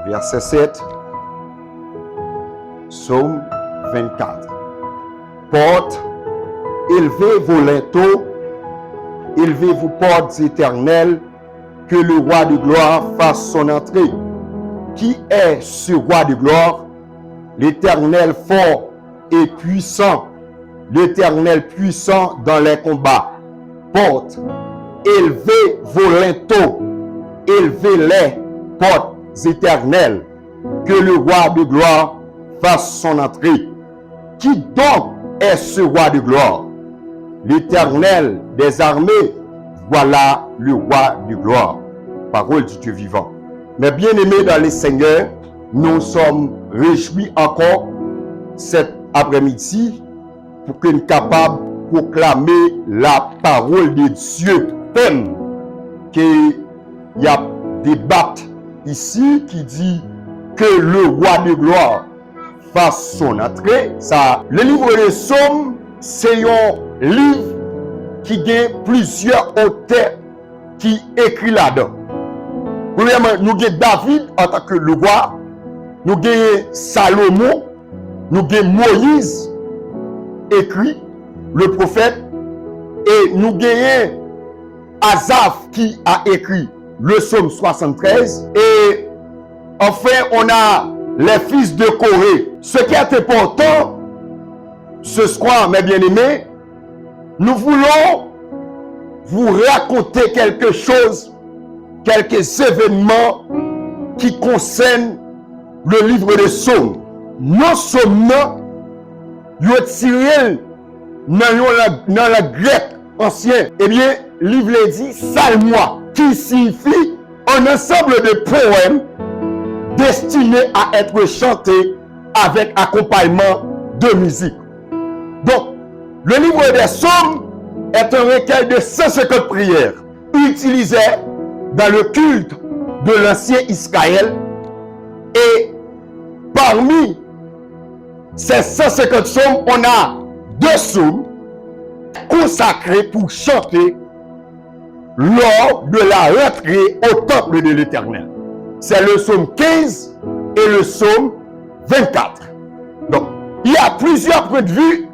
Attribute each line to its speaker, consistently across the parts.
Speaker 1: verset 7, Psaume 24. Portes, élevez vos linteaux, élevez vos portes éternelles, que le roi de gloire fasse son entrée. Qui est ce roi de gloire? L'Éternel fort et puissant, l'Éternel puissant dans les combats. Portes, élevez vos linteaux, élevez les portes éternelles, que le roi de gloire fasse son entrée. Qui donc est ce roi de gloire? L'Éternel des armées, voilà le roi de gloire. Parole du Dieu vivant. Mes bien-aimés dans les Seigneurs, nous sommes réjouis encore cet après-midi pour que nous soyons capables de proclamer la parole de Dieu. Thème qu'il y a débat ici qui dit que le roi de gloire fasse son entrée. Ça, le livre des Psaumes, c'est un livre qui a plusieurs auteurs qui écrit là-dedans. Premièrement, nous avons David en tant que le roi, nous avons Salomon, nous avons Moïse, écrit, le prophète, et nous avons Asaph qui a écrit le psaume 73, et enfin on a les fils de Corée. Ce qui est important ce soir, mes bien-aimés, nous voulons vous raconter quelque chose, quelques événements qui concernent le livre des psaumes. Nos psaumes, ils ont tiré dans la grec ancien. Eh bien, le livre dit Salmois, qui signifie un ensemble de poèmes destinés à être chantés avec accompagnement de musique. Donc, le livre des psaumes est un recueil de 150 prières utilisées dans le culte de l'ancien Israël, et parmi ces 150 psaumes, on a 2 psaumes consacrés pour chanter lors de la rentrée au temple de l'Éternel. C'est le psaume 15 et le psaume 24. Donc, il y a plusieurs points de vue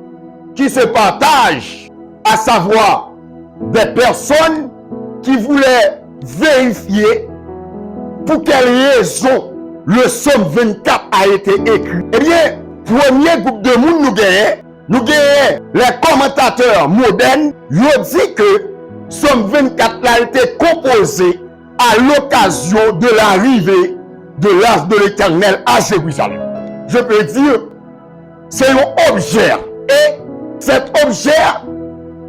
Speaker 1: qui se partagent, à savoir des personnes qui voulaient vérifier pour quelle raison le psaume 24 a été écrit. Eh bien, premier groupe de monde nous gagnons les commentateurs modernes, ils ont dit que psaume 24 a été composé à l'occasion de l'arrivée de l'Arche de l'Éternel à Jérusalem. Je peux dire, c'est un objet. Et cet objet,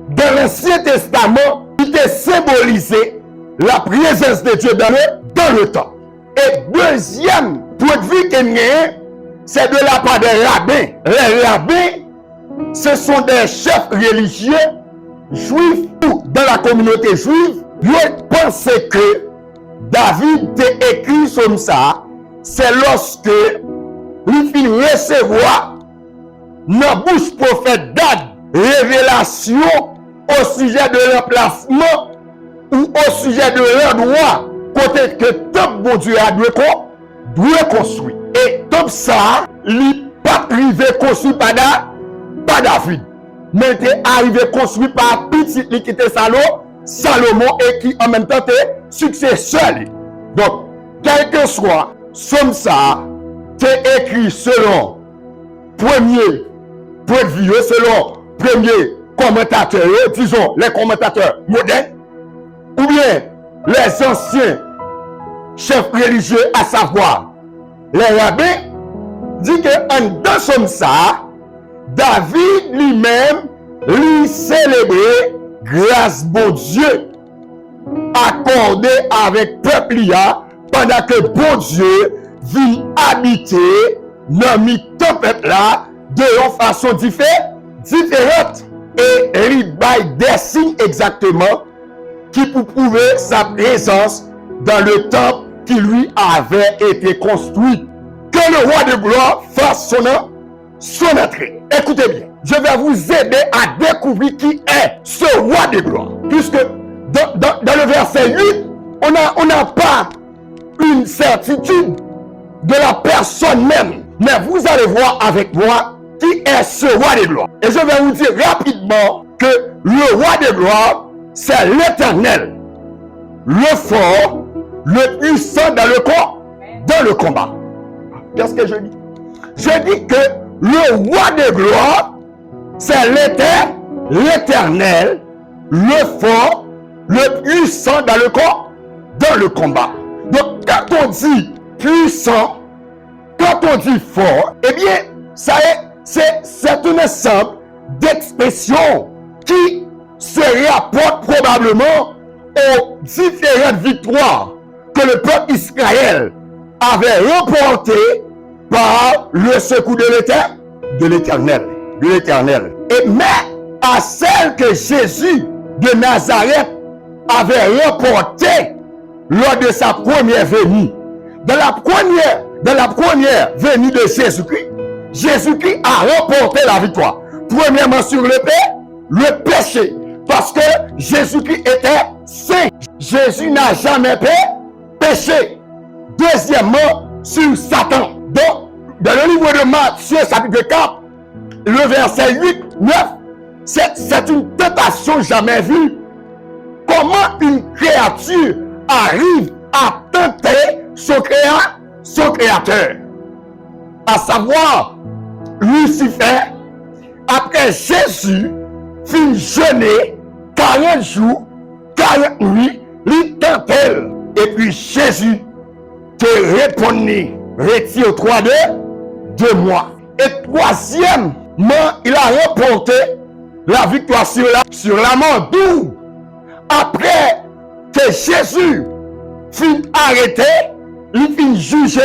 Speaker 1: dans l'Ancien Testament, il était symbolisé la présence de Dieu dans le temps. Et deuxième point de vue qu'il y a, c'est de la part des rabbins. Les rabbins, ce sont des chefs religieux juifs ou dans la communauté juive. Ils pensaient que David a écrit comme ça, c'est lorsque il finit recevoir dans la bouche prophète Gad révélation au sujet de l'emplacement ou au sujet de l'endroit côté que tout bon Dieu a dû construire. Et tout ça, il n'est pas arrivé construit par David, mais il est arrivé construit par petit qui était Salomon et qui en même temps était successeur. Donc, quel que soit, somme ça, c'est écrit selon premier point de vue, selon premier commentateur, disons les commentateurs modernes, ou bien les anciens chefs religieux, à savoir les rabbins, dit que en dans somme ça, David lui-même lui célébrait grâce bon Dieu accordé avec peuple pendant que bon Dieu vit habiter dans le peuple là de façon différente, et il baille des signes exactement qui pour prouver sa présence dans le temple qui lui avait été construit. Que le roi de gloire fasse son entrée. Écoutez bien, je vais vous aider à découvrir qui est ce roi de gloire. Puisque dans le verset 8, on n'a pas une certitude de la personne même. Mais vous allez voir avec moi qui est ce roi de gloire. Et je vais vous dire rapidement que le roi de gloire, c'est l'Éternel, le fort, le puissant dans le combat. Qu'est-ce que je dis? Je dis que le roi de gloire, c'est l'Éternel, le fort, le puissant dans le combat. Donc, quand on dit puissant, quand on dit fort, eh bien, ça c'est un ensemble d'expressions qui se rapportent probablement aux différentes victoires que le peuple Israël avait remportées par le secours de l'Éternel. Et mais à celle que Jésus de Nazareth avait remportée lors de sa première venue. Dans la première venue de Jésus-Christ, Jésus-Christ a remporté la victoire. Premièrement sur le péché, parce que Jésus-Christ était saint. Jésus n'a jamais péché. Deuxièmement, sur Satan. Donc, dans le livre de Matthieu, chapitre 4, le verset 8, 9, c'est une tentation jamais vue. Comment une créature arrive à tenter son créateur, à savoir Lucifer, après Jésus fin jeûner 40 jours, 40 nuits, il tentait. Et puis Jésus te répondit, retire-toi de moi. Et troisièmement, il a remporté la victoire sur la mort. D'où, après que Jésus fin arrêté, il fin jugé,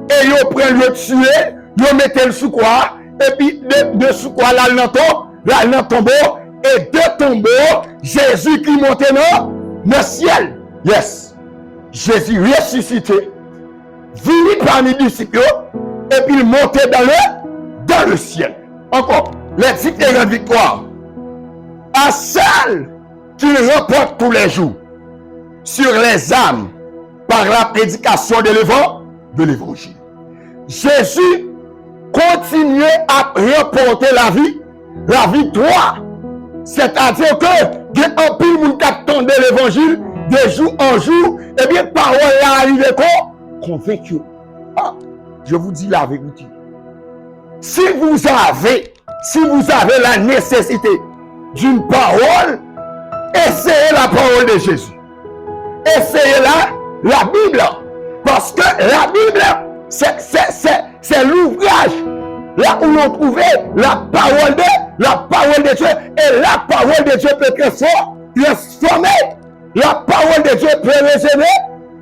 Speaker 1: et il prend le tuer, il mettait le sous quoi, et puis de sous quoi là dans le tombeau, et de tombeau, Jésus qui montait dans le ciel. Yes. Jésus ressuscité, venu parmi les disciples, et puis il montait dans le ciel. Encore, les différentes victoires. À celle qu'il remporte tous les jours sur les âmes par la prédication de l'évangile. Jésus continuait à remporter la victoire. C'est-à-dire que il y a un pile moun qui attendait l'évangile de jour en jour, et bien parole est arrivée convaincu. Ah, je vous dis la vérité. Si vous avez la nécessité d'une parole, essayez la parole de Jésus. Essayez la Bible. Parce que la Bible, c'est l'ouvrage là où on trouvait la parole de Dieu. Et la parole de Dieu peut transformer. La parole de Dieu peut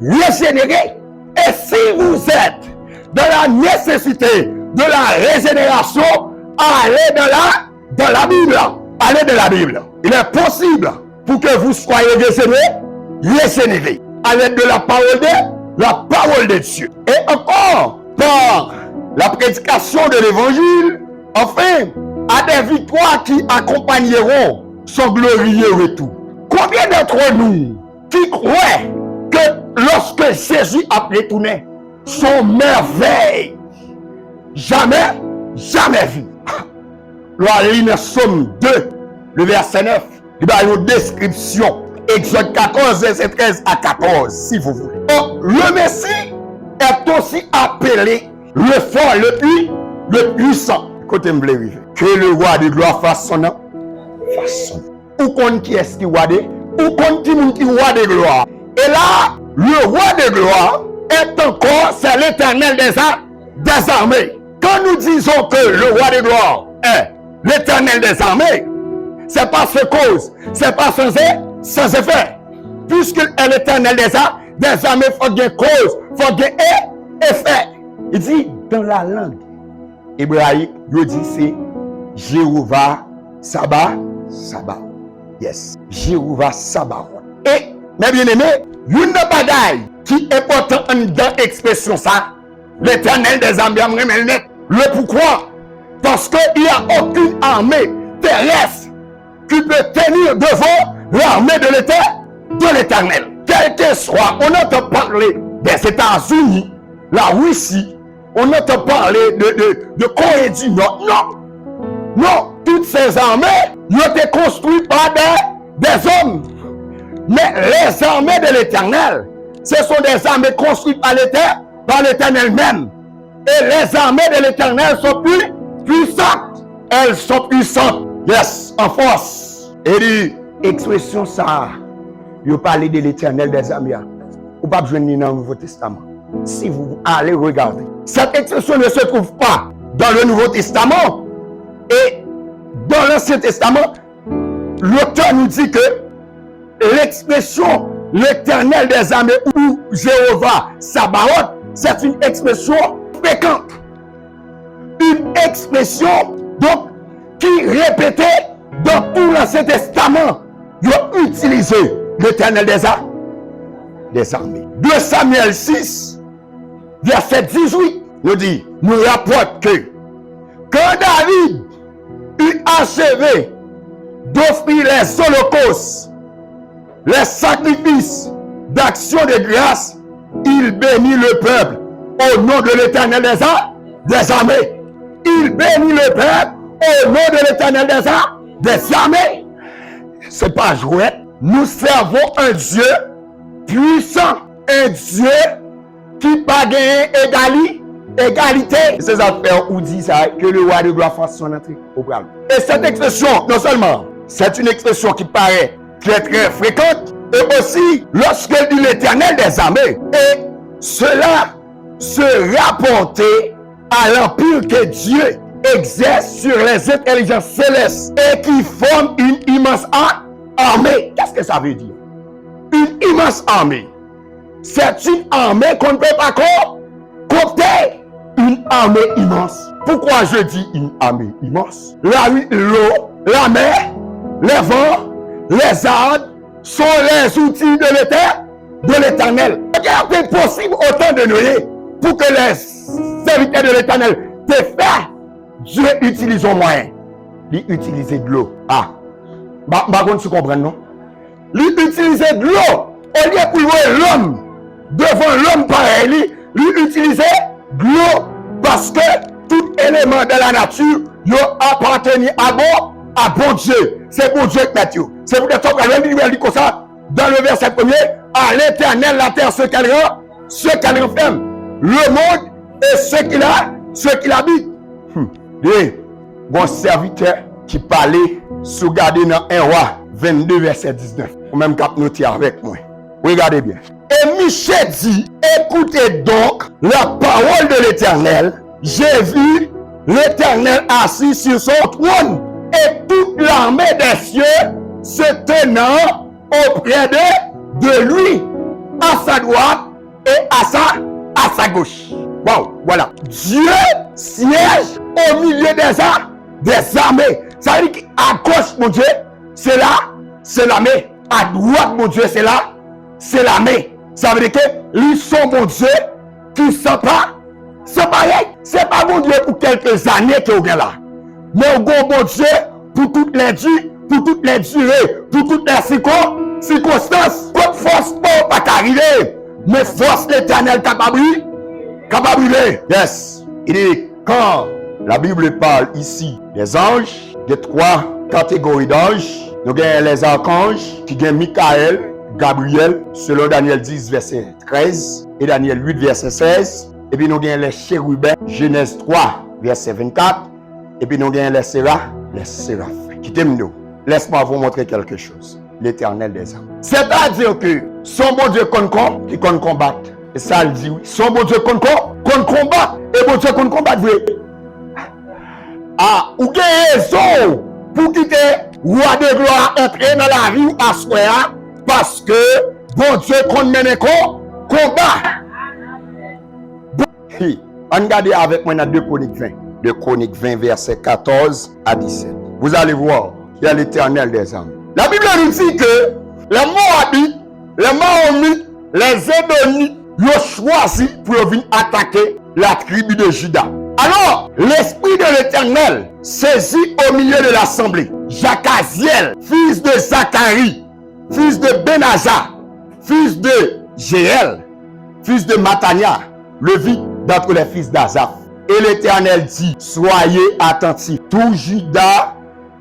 Speaker 1: régénérer. Et si vous êtes dans la nécessité de la régénération, allez dans la Bible. Allez dans la Bible. Il est possible pour que vous soyez régénérés à l'aide de la parole de Dieu. Et encore, par la prédication de l'évangile, enfin, à des victoires qui accompagneront son glorieux retour. Combien d'entre nous qui croient que lorsque Jésus a retourné, son merveille, jamais vu. Le Somme 2, le verset 9, il y a une description. Exode 14, verset 13 à 14, si vous voulez. Donc, le Messie est aussi appelé le fort, le puissant. Écoutez-moi, que le roi de gloire fasse son nom. Ou qu'on qui est-ce qui roi de? Ou qu'on qui roi de gloire? Et là, le roi de gloire est encore, c'est l'Éternel des armées. Quand nous disons que le roi de gloire est l'Éternel des armées, c'est pas ce cause, c'est pas sans effet. Puisqu'il est l'Éternel des armées, il faut qu'il y ait cause, il faut qu'il y ait effet. Il dit dans la langue hébraïque, il dit c'est Jéhovah Sabaoth. Yes, Jéhovah Sabaoth. Et, mes bien-aimés, une bagaille qui est important dans l'expression ça, l'Éternel des armées, le pourquoi? Parce qu'il n'y a aucune armée terrestre qui peut tenir devant l'armée de l'Éternel. Quel que soit, on entend parler des États-Unis, la Russie, On entend parler de Corée du Nord. Non. Non. Toutes ces armées ont été construites par des hommes. Mais les armées de l'Éternel, ce sont des armées construites par l'Éternel même. Et les armées de l'Éternel sont plus puissantes. Elles sont puissantes. Yes, en force. Et l'expression ça, il parle de l'Éternel des armées. Ou pas besoin de dans le Nouveau Testament. Si vous allez regarder, cette expression ne se trouve pas dans le Nouveau Testament. Et dans l'Ancien Testament, l'auteur nous dit que l'expression l'Éternel des armées ou Jéhovah Sabaoth, c'est une expression fréquente. Une expression donc qui répétait dans tout l'Ancien Testament. Ils ont utilisé l'Éternel des armées. 2 Samuel 6, verset 18, nous rapporte que quand David eut achevé d'offrir les holocaustes, les sacrifices d'action de grâce, il bénit le peuple au nom de l'Éternel des armées. Il bénit le peuple au nom de l'Éternel des armées. C'est pas jouet. Nous servons un Dieu puissant, un Dieu qui pas gagné égalité. C'est ça où dit ça, que le roi de gloire fasse son entrée au programme. Et cette expression, non seulement, c'est une expression qui paraît très très fréquente, et aussi lorsqu'elle dit l'Éternel des armées, et cela se rapportait à l'empire que Dieu exerce sur les intelligences célestes et qui forme une immense armée. Qu'est-ce que ça veut dire? Une immense armée. C'est une armée qu'on ne peut pas compter. Une armée immense. Pourquoi je dis une armée immense? L'eau, la mer, les vents, les arbres sont les outils de l'Éternel. Regardez possible autant de noyer pour que les serviteurs de l'Éternel te fassent. Dieu utilise un moyen. Il utilise de l'eau. Ah. Tu comprends, non? Il utilise de l'eau. Au lieu pour l'homme, devant l'homme pareil, il utilise de l'eau parce que tout élément de la nature appartient à bon Dieu. C'est bon Dieu qui m'a dit. C'est pour ça que dit comme ça, dans le verset 1er, à l'Éternel la terre ce qu'elle renferme, le monde et ceux qui l'habitent. Et bon serviteur qui parlait sous garder dans 1 Roi 22 verset 19. Ou même cap noter avec moi. Regardez bien. Et Michée dit, écoutez donc la parole de l'Éternel. J'ai vu l'Éternel assis sur son trône et toute l'armée des cieux se tenant auprès de lui, à sa droite et à sa gauche. Wow, voilà. Dieu siège au milieu des armées. Ça veut dire qu'à gauche, mon Dieu, c'est l'armée. À droite, mon Dieu, c'est l'armée. Ça veut dire que ils sont mon Dieu qui ne sont pas. C'est pareil. C'est pas mon Dieu pour quelques années que vous êtes là. Mais bon Dieu pour toutes les durées, pour toutes les circonstances. Toute force pas qu'arriver. Mais force l'Éternel capable. Yes. Il dit quand la Bible parle ici des anges, des 3 catégories d'anges. Nous avons les archanges qui sont Michael, Gabriel, selon Daniel 10, verset 13, et Daniel 8, verset 16. Et puis nous avons les chérubins, Genèse 3, verset 24. Et puis nous avons les séraphins. Quittez-nous. Laisse-moi vous montrer quelque chose. L'Éternel des âmes. C'est-à-dire que son bon Dieu qui compte combattre. Et ça le dit oui. Son bon Dieu compte combattre. Et bon Dieu compte combattre. Ah, ou qu'il y ait raison pour quitter roi de gloire entrer dans la vie à soi parce que bon Dieu compte mener combat. Regardez avec moi dans 2 Chroniques 20. 2 Chroniques 20, verset 14 à 17. Vous allez voir, il y a l'Éternel des âmes. La Bible nous dit que les Moabites, les Mahomites, les Édomites, ils ont choisi pour venir attaquer la tribu de Juda. Alors, l'Esprit de l'Éternel saisit au milieu de l'assemblée Jacaziel, fils de Zacharie, fils de Benaja, fils de Jéel, fils de Matania, Levite, d'entre les fils d'Asaph. Et l'Éternel dit, soyez attentifs, tous Juda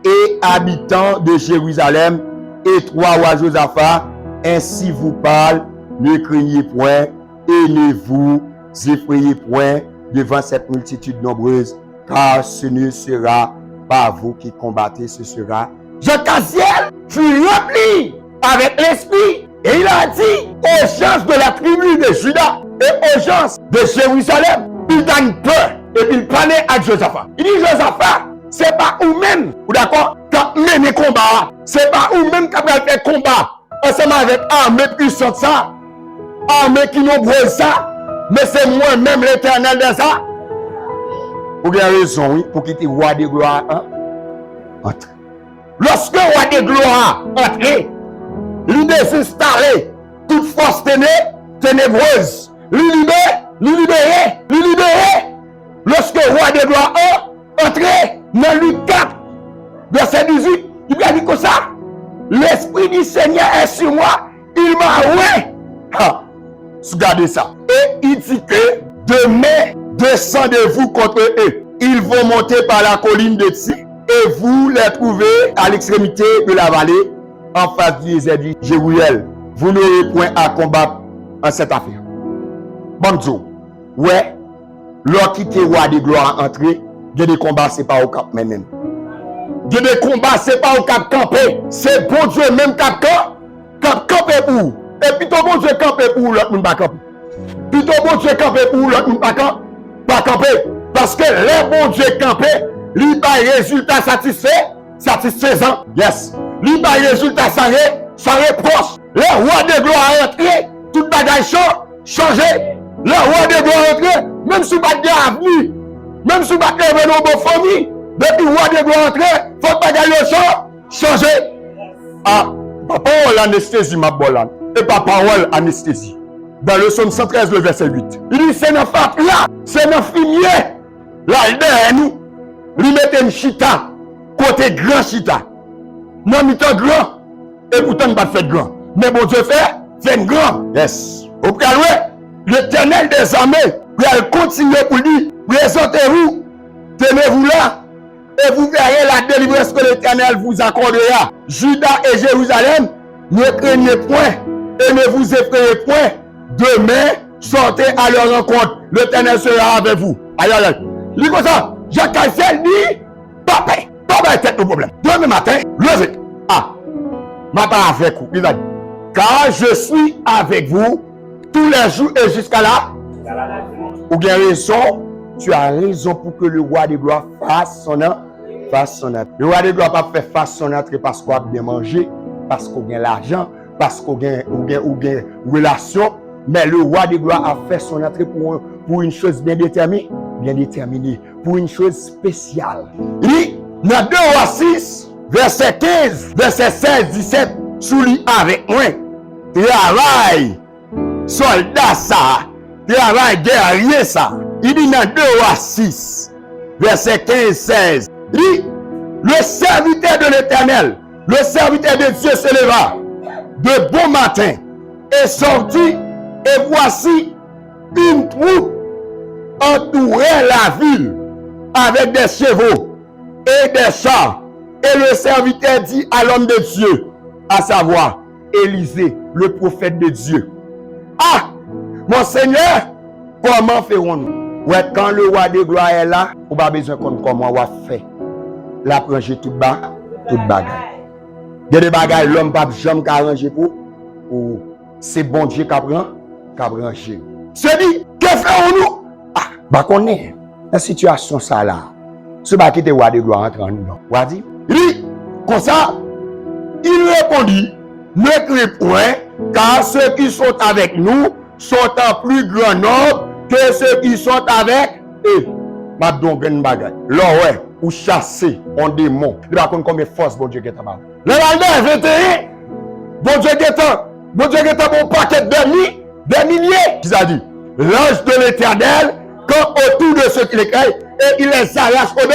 Speaker 1: et habitants de Jérusalem, et toi, roi Josaphat, ainsi vous parle, ne craignez point et ne vous effrayez point devant cette multitude nombreuse, car ce ne sera pas vous qui combattez, ce sera Jecaziel fut rempli avec l'esprit et il a dit aux gens de la tribu de Juda et aux gens de Jérusalem, il gagne peur et puis il parlait à Josaphat. Il dit Josaphat, c'est pas vous-même, d'accord, qui a mené combat, c'est pas vous-même qui a fait combat ensemble avec armée puissante ça, armée qui nombreuse ça, mais c'est moi-même l'Éternel de ça. Vous avez raison, oui, pour quitter le roi de gloire, hein? Entre. Lorsque le roi de gloire entre, il désinstalle toute force ténébreuse, il libère. Lorsque le roi de gloire entre dans Luc 4, verset 18, il a dit comme ça, l'Esprit du Seigneur est sur moi, il m'a oué. Regardez ça. Et il dit que demain, descendez-vous contre eux. Ils vont monter par la colline de Tsi et vous les trouvez à l'extrémité de la vallée en face du désert de Jéruel. Vous n'aurez point à combattre en cette affaire. Bonjour. Ouais, lorsqu'il est roi de gloire entré, il y a des combats, ce n'est pas au cap même. Il y a des combats, ce n'est pas au cap campé. C'est bon Dieu même cap campé pour. Et puis ton bon Dieu campé pour l'autre monde pas camper. Puis ton bon Dieu campé pour l'autre monde pas camper. Parce que les bon Dieu campé, il va résultat satisfaisant. Yes. Il va résultat sans reproche. Le roi de gloire est entré, tout bagage changé. Le roi de gloire est entré, même si vous n'avez pas d'avenir, même si vous n'avez pas de bonne famille, depuis le roi de gloire est entré, il faut que bagage changer. Ah, papa, l'anesthésie, ma bolane. Et pas parole anesthésie. Dans le psaume 113, le verset 8. Il dit, c'est notre fat là, c'est notre fumier. Là, derrière nous, il met une chita, côté grand chita. Non, il est grand, et pourtant, il n'a pas fait grand. Mais bon Dieu fait grand. Yes. Au cas où, l'Éternel des armées, il continue pour lui, présentez-vous, tenez-vous là, et vous verrez la délivrance que l'Éternel vous accordera. Juda et Jérusalem, ne craignez point et ne vous effrayez point. Demain, sortez à leur rencontre. L'Éternel sera avec vous. Aïe, aïe, aïe. Lis comme ça. Jecaziel dit, papa, tête le problème. Demain matin, levez. Ah, matin avec vous. Il a dit, car je suis avec vous tous les jours et jusqu'à là. Ou bien raison, tu as raison pour que le roi de gloire fasse son entrée. Le roi de gloire pas fait face son entrée parce qu'on a bien mangé, parce qu'on a l'argent, parce qu'on a une relation. Mais le roi de gloire a fait son entrée pour une chose bien déterminée, pour une chose spéciale. Il dit, dans 2 Rois 6, verset 15, verset 16, 17, souligne avec moi, travail, soldat ça, travail guerrier ça. Il dit dans 2 Rois 6, verset 15, 16, il dit, le serviteur de l'Éternel, le serviteur de Dieu se leva de bon matin et sortit. Et voici une troupe entourait la ville avec des chevaux et des chars. Et le serviteur dit à l'homme de Dieu, à savoir Élisée, le prophète de Dieu, ah, mon Seigneur, comment ferons-nous? Ouais, quand le roi de gloire est là, on n'a pas besoin de comment on va faire. La ranger toute bagaille. Il y a des bagailles, l'homme n'a pas jamais arranger pour, ou c'est bon Dieu qui apprend. Se dit, que ferons-nous? Ah, bah qu'on est. La situation ça là. Ce bah qui te roi de gloire entre nous. On dit, il dit, comme ça, il répondit, ne crée point, car ceux qui sont avec nous sont en plus grand nombre que ceux qui sont avec eux. Ma donc une bagaille. Là, ouais, ou chasser un démon. Il va connaître combien de force bon Dieu qui est là-bas. Le Valder 21, bon Dieu qui est bon paquet d'amis. Des milliers, qui a dit, l'ange de l'Éternel campe autour de ceux qui les craignent et il les arrache au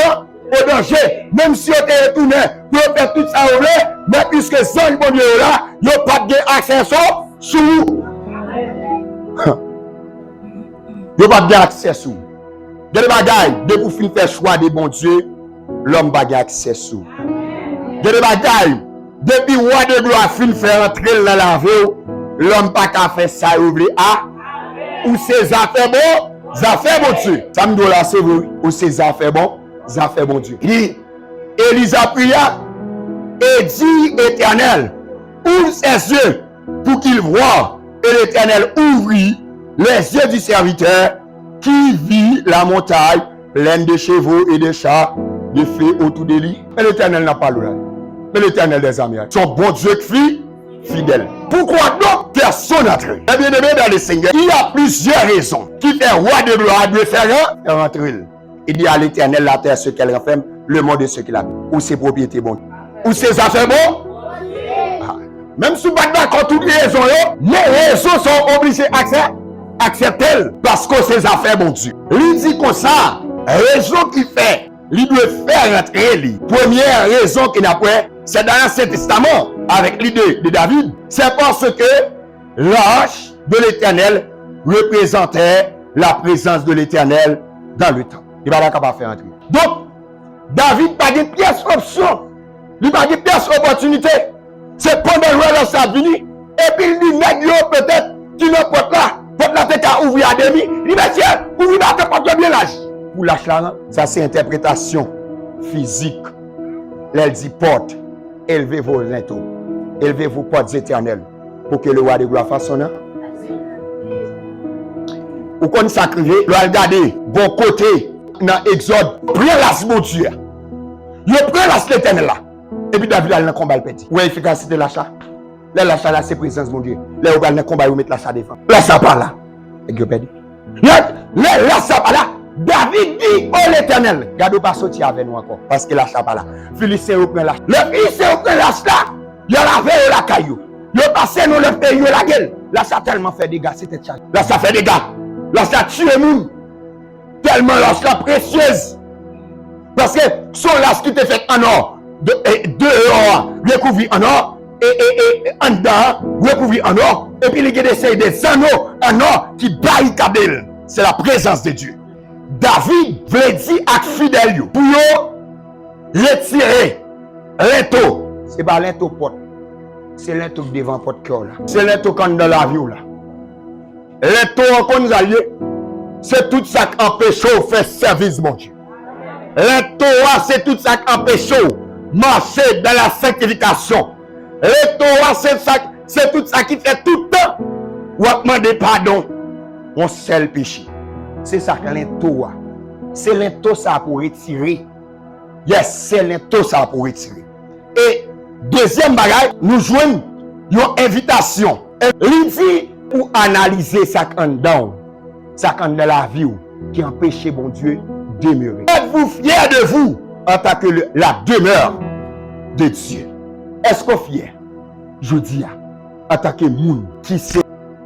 Speaker 1: danger. Même si on est retourné pour faire tout ça au lait, mais puisque ça, le bon Dieu là, il n'y a pas de accès sur vous. Yo pas bien accès sous. De bagaille, de pour fin faire choix de bon Dieu, l'homme pas bien accès sous. De bagaille, depuis roi de gloire fin faire entrer dans la vie, l'homme pas qu'à faire ça oublier ou ses affaires bon Dieu. Ça me doit là c'est vous ou ses affaires bon Dieu. Il dit Élisa pria et dit Éternel, ouvre ses yeux pour qu'il voie. Et l'Éternel ouvrit les yeux du serviteur qui vit la montagne pleine de chevaux et de chars, de fées autour de lui. Mais l'Éternel n'a pas là. Mais l'Éternel des amis, son bon Dieu qui fidèle. Pourquoi donc personne n'entre? Eh bien aimé dans le Seigneur, il y a plusieurs raisons qui fait roi de gloire de faire rentrer. Il dit à l'Éternel la terre ce qu'elle renferme, le monde de ce qu'il a. Ou ses propriétés bonnes, ou ses affaires bonnes. Même si vous n'êtes pas d'accord toutes les raisons, les raisons sont obligées d'accepter parce que c'est affaires bon Dieu. Il dit comme ça, raison qu'il fait, il doit faire rentrer lui. Première raison qu'il n'a pas, c'est dans l'Ancien Testament, avec l'idée de David, c'est parce que l'arche de l'Éternel représentait la présence de l'Éternel dans le temps. Il va pas capable de faire rentrer. Donc, David n'a pas de pièce option, il n'a pas de pièce opportunité. C'est pendant le ça venu, et puis il dit, nègre peut-être, qui ne porte la tête à ouvrir à demi. Il dit, monsieur, ouvrir la tête pour bien l'âge. Pour lâcher là, ça c'est interprétation physique. Elle dit porte, élevez vos linteaux, élevez vos portes éternelles, pour que le roi de gloire fasse son nom. Ou qu'on s'acrive, le regarder, bon côté, dans Exode, prends la mon Dieu. Il prend la l'éternel là. Et puis David a le combat le petit. Où est l'efficacité de l'achat? Là, l'achat là, c'est présence, mon Dieu. Là, où va le combat, où mettre l'achat défense. Là, ça pas là. Et que perdu. Là, ça pas là. David dit, oh l'éternel. Gardez pas sortir avec nous encore. Parce que l'achat pas là. Philistin reprend l'achat. Le Philistin reprend l'achat. Il a lavé la caillou. Il a passé nous le pays la gueule. L'achat tellement fait des dégâts, c'était chargé. L'achat fait des dégâts. L'achat tue le monde. Tellement l'achat précieuse. Parce que son l'achat qui était fait en or. Dehors, recouvrir en or, et en dedans, recouvrir en or, et puis il y a des anneaux en or qui barricadent. C'est la présence de Dieu. David voulait dire à fidèle pour retirer l'inteau. C'est pas l'inteau porte, c'est l'inteau devant porte cœur là. C'est l'inteau quand dans la vie là. L'inteau qu'on nous alliés, c'est tout ça qui empêche de faire service, mon Dieu. L'inteau c'est tout ça qui empêche marcher dans la sanctification. Le Torah, c'est tout ça qui fait tout le temps. Ou à demander pardon. On seul péché. C'est ça que l'Torah. C'est l'Torah ça pour retirer. Yes, c'est l'Torah ça pour retirer. Et deuxième bagage, nous jouons une invitation. Il dit pour analyser ça qu'on dans la vie qui empêche bon Dieu de demeurer. Êtes-vous fiers de vous? En tant que la demeure de Dieu. Est-ce qu'on est fier? Je dis, en tant que monde qui c'est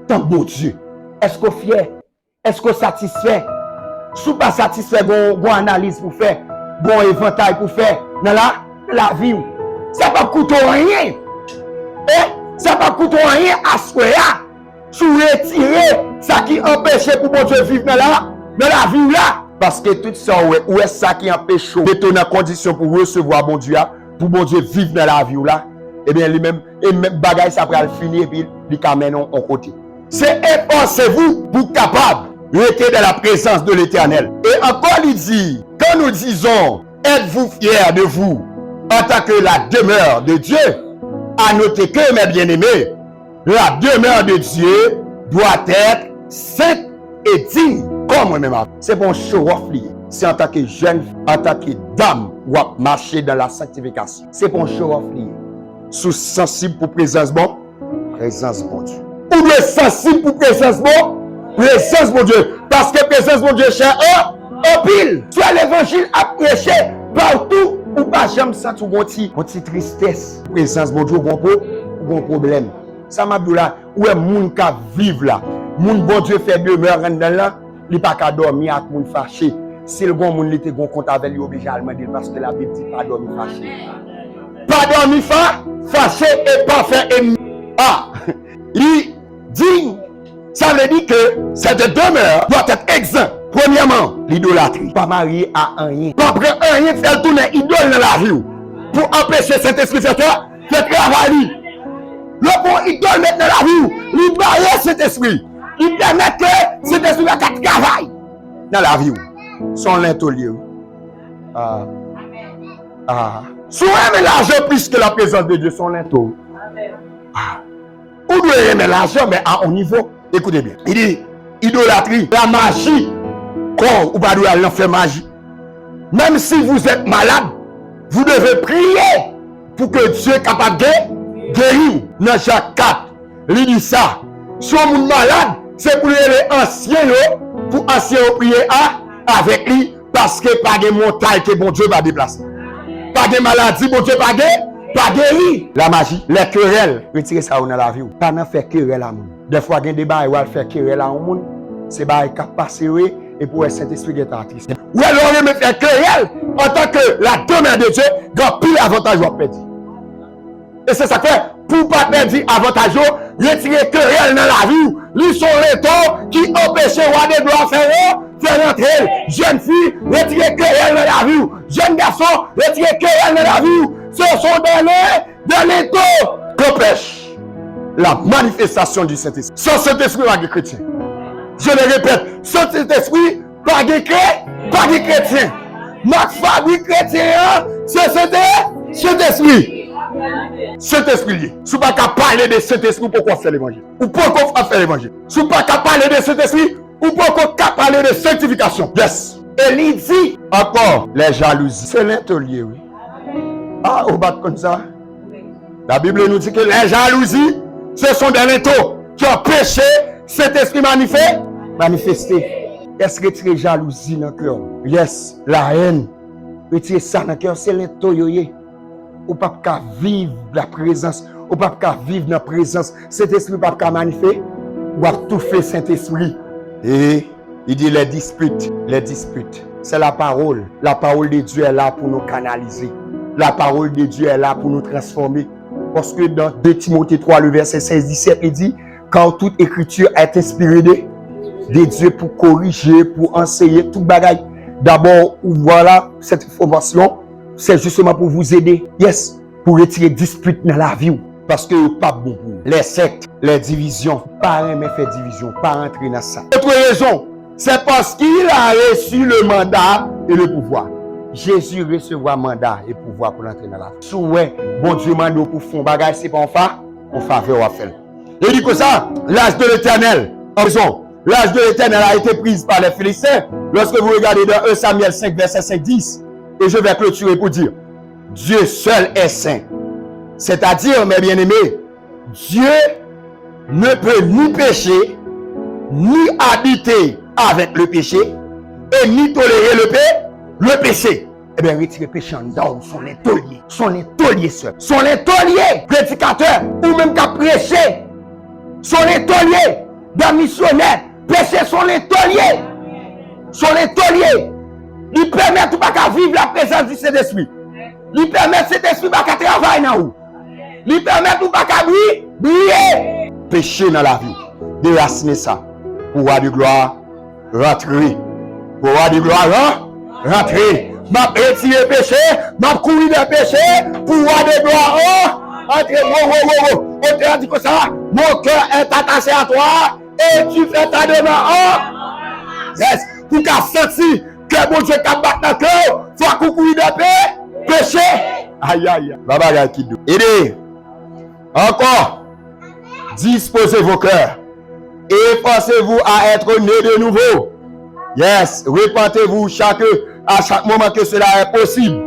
Speaker 1: tant bon Dieu. Est-ce qu'on est fier? Est-ce qu'on est satisfait? Si vous pas satisfait, bon analyse pour faire, bon éventail pour faire dans la vie. Ça ne va pas coûter rien. Ça ne va pas coûter rien à ce que si vous retirez ça qui empêche pour bon Dieu vivre dans la vie là. Parce que tout ça, où est ça qui empêche de mettre en condition pour recevoir bon Dieu, pour bon Dieu vivre dans la vie là, eh bien, lui-même, et même bagaille, ça va le finir et puis il amène en côté. C'est pensez-vous pour capable d'être dans la présence de l'Éternel. Et encore, il dit, quand nous disons, êtes-vous fiers de vous en tant que la demeure de Dieu, à noter que, mes bien-aimés, la demeure de Dieu doit être sainte et digne. Comme moi-même, c'est bon show-off lié. C'est en tant que jeune, en tant que dame, ou à marcher dans la sanctification. C'est bon show-off lié. Sous sensible pour présence bon Dieu. Ou de sensible pour présence bon Dieu. Parce que présence bon Dieu cher en pile. Tu as l'évangile à prêcher partout ou pas jamais ça tout bon petit tristesse. Présence bon Dieu bon problème. Ça m'a dit là où est moun ka vivre là. Moun bon Dieu fait demeure dans là. Il n'y a pas qu'à dormir avec moun fâché. Si le bon moun était bon compte avec lui, obligé à le demander parce que la Bible dit pas dormir fâché. Pas dormir fâché et pas faire ennemi. Il dit Ça veut dire que cette demeure doit être exempte. Premièrement, l'idolâtrie. Pas marié à rien. Pas prendre rien, faire tourner idole dans la vie. Pour empêcher cet esprit de travail. Le bon idole mettre dans la vie. Il barre cet esprit. Il permet que cet esprit va travailler dans la vie. Son l'intolier. Si on aime l'argent plus que la présence de Dieu, son l'intolier. Ou doit aimer l'argent, mais à un niveau. Écoutez bien. Il dit idolâtrie, la magie. Quand vous allez aller faire magie. Même si vous êtes malade, vous devez prier pour que Dieu est capable de guérir. Dans Jacques 4, il dit ça. Si on est malade, c'est pour les anciens, pour anciens prier avec lui, parce que pas de montagne que bon Dieu va déplacer. Pas de maladie, bon Dieu pas guérir. La magie, les querelles, retirez ça dans la vie. Pas de faire querelle à monde. Des fois, il y a des débats où faire querelle à monde. C'est pas qui passe et pour le Saint-Esprit est artiste. Ou alors, on me fait querelle en tant que la demeure de Dieu, dans pile avantage ou perdre. Et c'est ça que fait, pour ne pas perdre avantage, retirer querelle dans la vie. Ils sont les taux qui empêchent le roi des gloires faire rentrer. Jeune fille, retirer querelle dans la vie. Jeune garçon, retirer querelle dans la vie. Ce sont dans les taux qui empêchent la manifestation du Saint-Esprit. Sans Saint-Esprit, pas de chrétien. Je le répète, sans Saint-Esprit, pas de chrétien. Ma famille chrétienne, c'est Saint-Esprit. Saint-Esprit lié. Si vous n'avez pas parler de Saint-Esprit, pourquoi faire l'évangile? Ou pourquoi faire l'évangile? Si vous n'avez pas parler de Saint-Esprit, ou pourquoi parler de sanctification? Yes. Et il dit encore les jalousies. C'est l'intolier, oui. Ah, au bas comme ça. La Bible nous dit que les jalousies, ce sont des linteaux qui ont péché cet esprit manifesté. Est-ce que retirer jalousie dans le cœur? Yes. La haine. Retirer ça dans le cœur, c'est linteau yoye. Ou pas qu'à vivre la présence, ou pas qu'à vivre la présence. Cet esprit pas qu'à manifester, ou à tout faire Saint-Esprit. Et il dit les disputes. C'est la parole. La parole de Dieu est là pour nous canaliser. La parole de Dieu est là pour nous transformer. Parce que dans 2 Timothée 3, le verset 16-17, il dit, quand toute écriture est inspirée de Dieu pour corriger, pour enseigner, tout bagaille. D'abord, voilà, cette information, c'est justement pour vous aider. Yes, pour retirer disputes dans la vie. Parce que pas bon pour les sectes, les divisions. Pas aimer faire division, pas rentrer dans ça. Autre raison, c'est parce qu'il a reçu le mandat et le pouvoir. Jésus recevra mandat et pouvoir pour entrer dans la vie. Si ouais, bon Dieu m'a dit pour faire bagage, c'est pas en faveur à faire. Il dit que ça, l'âge de l'éternel, en raison, l'âge de l'éternel a été prise par les Philistins. Lorsque vous regardez dans 1 Samuel 5, verset 5-10, et je vais clôturer pour dire, Dieu seul est saint. C'est-à-dire, mes bien-aimés, Dieu ne peut ni pécher, ni habiter avec le péché, et ni tolérer le péché. Eh bien, retirer le péché en dedans, son étolier seul. Son étolier, prédicateur, ou même qu'à prêcher. Son étolier, d'un missionnaire, péché son étolier. Son étolier. Il permet tout pas qu'à vivre la présence du Saint-Esprit. Il permet cet esprit pas qu'à travailler dans vous. Il permet tout pas qu'à briller. Péché dans la vie. Déraciner ça. Pouvoir de gloire, rentrer. Pouvoir de gloire, rentrer. M'a retiré péché, m'a couru de péché. Pouvoir de gloire, rentrer. On te dit que ça. Mon cœur est attaché à toi. Et tu fais ta demande. Yes. Pour qu'à sentir que bon Dieu t'a battu dans le cœur, faut qu'on couille de péché. Aïe, aïe. Baba Kidou. Aidez. Encore. Disposez vos cœurs. Efforcez-vous à être né de nouveau. Yes. Repentez-vous à chaque moment que cela est possible.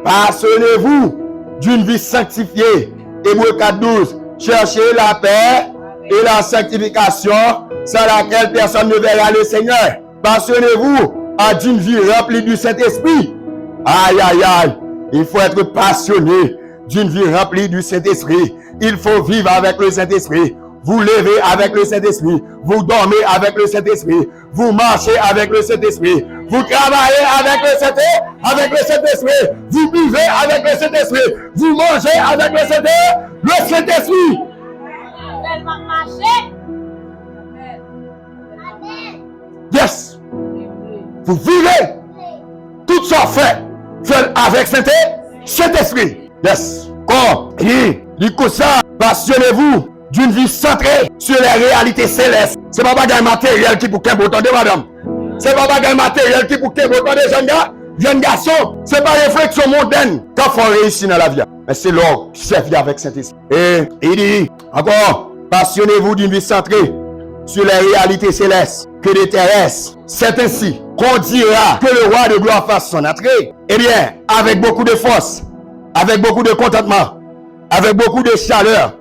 Speaker 1: Passionnez-vous d'une vie sanctifiée. Hébreux 4:12. Cherchez la paix et la sanctification sans laquelle personne ne verra le Seigneur. Passionnez-vous d'une vie remplie du Saint-Esprit. Aïe, aïe, aïe. Il faut être passionné d'une vie remplie du Saint-Esprit. Il faut vivre avec le Saint-Esprit. Vous levez avec le Saint-Esprit. Vous dormez avec le Saint-Esprit. Vous marchez avec le Saint-Esprit. Vous travaillez avec le Saint-Esprit. Vous buvez avec le Saint-Esprit. Vous mangez avec le Saint-Esprit. Yes. Vous vivez tout ça fait avec Saint-Esprit. Yes. Quand il dit que ça, passionnez-vous d'une vie centrée sur les réalités célestes. C'est pas un matériel qui pour qu'un bouton de madame. C'est pas un matériel qui pour qu'un bouton de jeunes gars, jeunes garçons. C'est pas réflexion mondaine qu'il faut réussir dans la vie. Mais c'est l'or qui servit avec Saint-Esprit. Et il dit encore, passionnez-vous d'une vie centrée sur les réalités célestes que des terrestres. C'est ainsi qu'on dira que le roi de gloire fasse son entrée. Eh bien, avec beaucoup de force, avec beaucoup de contentement, avec beaucoup de chaleur.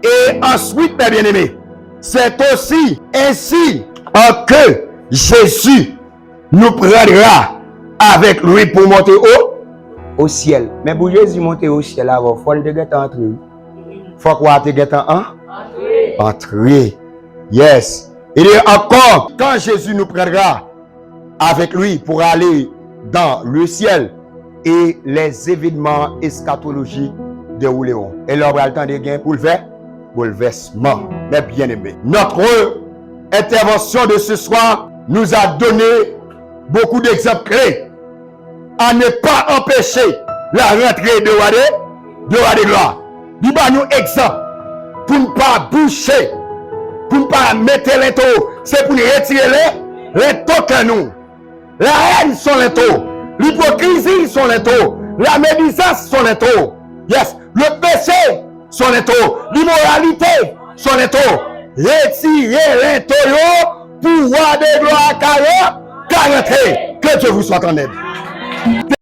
Speaker 1: Et ensuite, mes bien-aimés, c'est aussi ainsi que Jésus nous prendra avec lui pour monter au ciel. Mais pour Jésus monter au ciel, il faut le entrer. Il faut quoi entrer. Yes. Il est encore, quand Jésus nous prendra avec lui pour aller dans le ciel et les événements eschatologiques dérouleront. Et là, on a le temps de gagner bouleversement. Mais bien aimé, notre intervention de ce soir nous a donné beaucoup d'exemples clés à ne pas empêcher la rentrée de roi de gloire. Il va nous exemple pour ne pas boucher, pour ne pas mettre les taux. C'est pour retirer les taux que nous. La haine sont les taux. L'hypocrisie sont les taux. La médisance sont les taux. Yes. Le péché sont les taux. L'immoralité sont les taux. Retirez les taux pour roi de gloire car rentrer. Que Dieu vous soit en aide.